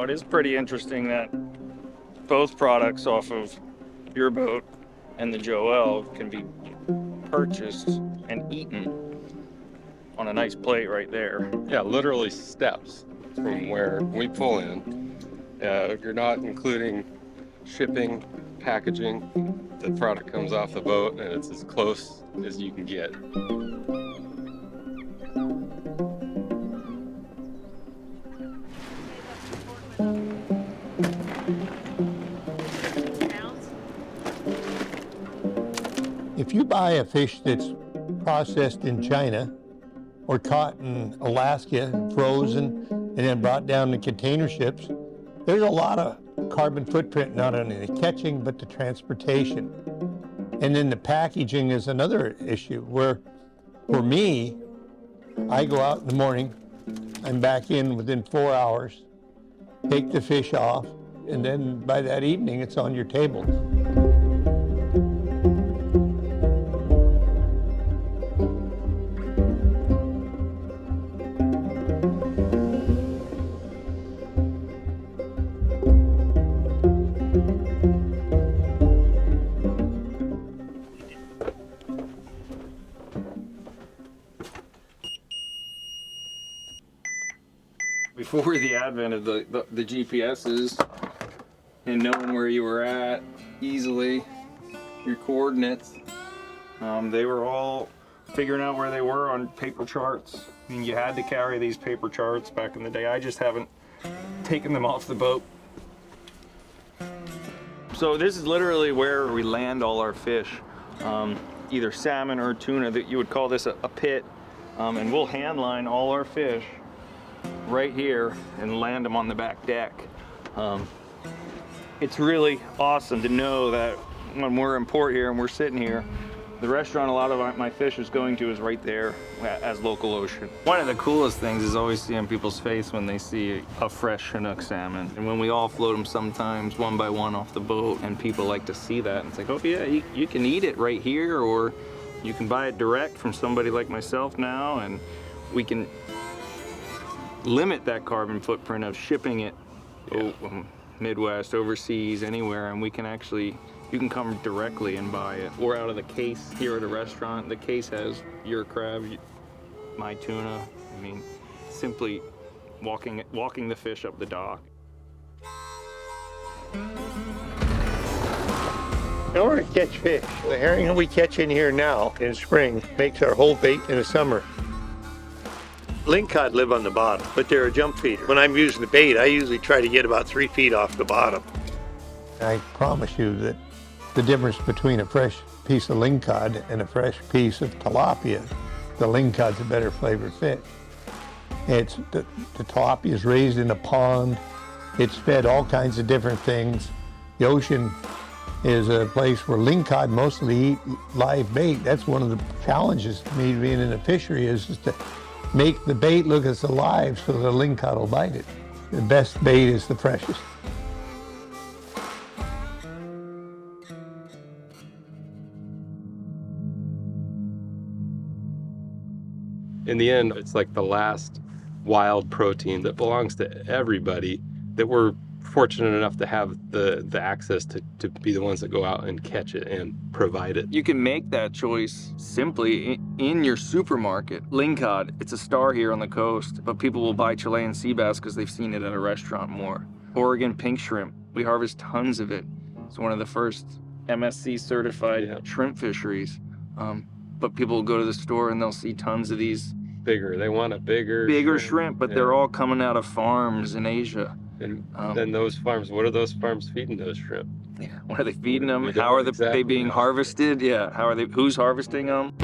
it is pretty interesting that both products off of your boat and the Joel can be purchased and eaten on a nice plate right there. Yeah, literally steps from where we pull in. You're not including shipping, packaging. The product comes off the boat and it's as close as you can get. If you buy a fish that's processed in China or caught in Alaska, frozen, and then brought down in container ships, there's a lot of carbon footprint, not only the catching, but the transportation. And then the packaging is another issue where, for me, I go out in the morning, I'm back in within 4 hours, take the fish off, and then by that evening, it's on your table. Before the advent of the GPSs and knowing where you were at easily, your coordinates, they were all figuring out where they were on paper charts. I mean, you had to carry these paper charts back in the day. I just haven't taken them off the boat. So this is literally where we land all our fish, either salmon or tuna. That you would call this a pit, and we'll hand line all our fish right here and land them on the back deck. It's really awesome to know that when we're in port here and we're sitting here, the restaurant a lot of my fish is going to is right there as local ocean. One of the coolest things is always seeing people's face when they see a fresh Chinook salmon. And when we all float them sometimes one by one off the boat, and people like to see that. And it's like, oh yeah, you can eat it right here, or you can buy it direct from somebody like myself now, and we can limit that carbon footprint of shipping it Midwest, overseas, anywhere, and we can actually, you can come directly and buy it. Or out of the case here at a restaurant, the case has your crab, my tuna. I mean, simply walking the fish up the dock. In order to catch fish, the herring that we catch in here now in spring makes our whole bait in the summer. Lingcod live on the bottom, but they're a jump feeder. When I'm using the bait, I usually try to get about 3 feet off the bottom. I promise you that the difference between a fresh piece of lingcod and a fresh piece of tilapia, the lingcod's a better flavored fish. It's the tilapia is raised in a pond. It's fed all kinds of different things. The ocean is a place where lingcod mostly eat live bait. That's one of the challenges to me being in a fishery is to make the bait look as alive so the lingcod will bite it. The best bait is the freshest. In the end, it's like the last wild protein that belongs to everybody that we're fortunate enough to have the access to be the ones that go out and catch it and provide it. You can make that choice simply in your supermarket. Lingcod, it's a star here on the coast, but people will buy Chilean sea bass because they've seen it at a restaurant more. Oregon pink shrimp, we harvest tons of it. It's one of the first MSC certified shrimp fisheries. But people will go to the store and they'll see tons of these. Bigger, they want a bigger shrimp, but they're all coming out of farms in Asia. And then those farms, what are those farms feeding those shrimp? Yeah, what are they feeding them? How are they being harvested? Yeah, how are they? Who's harvesting them?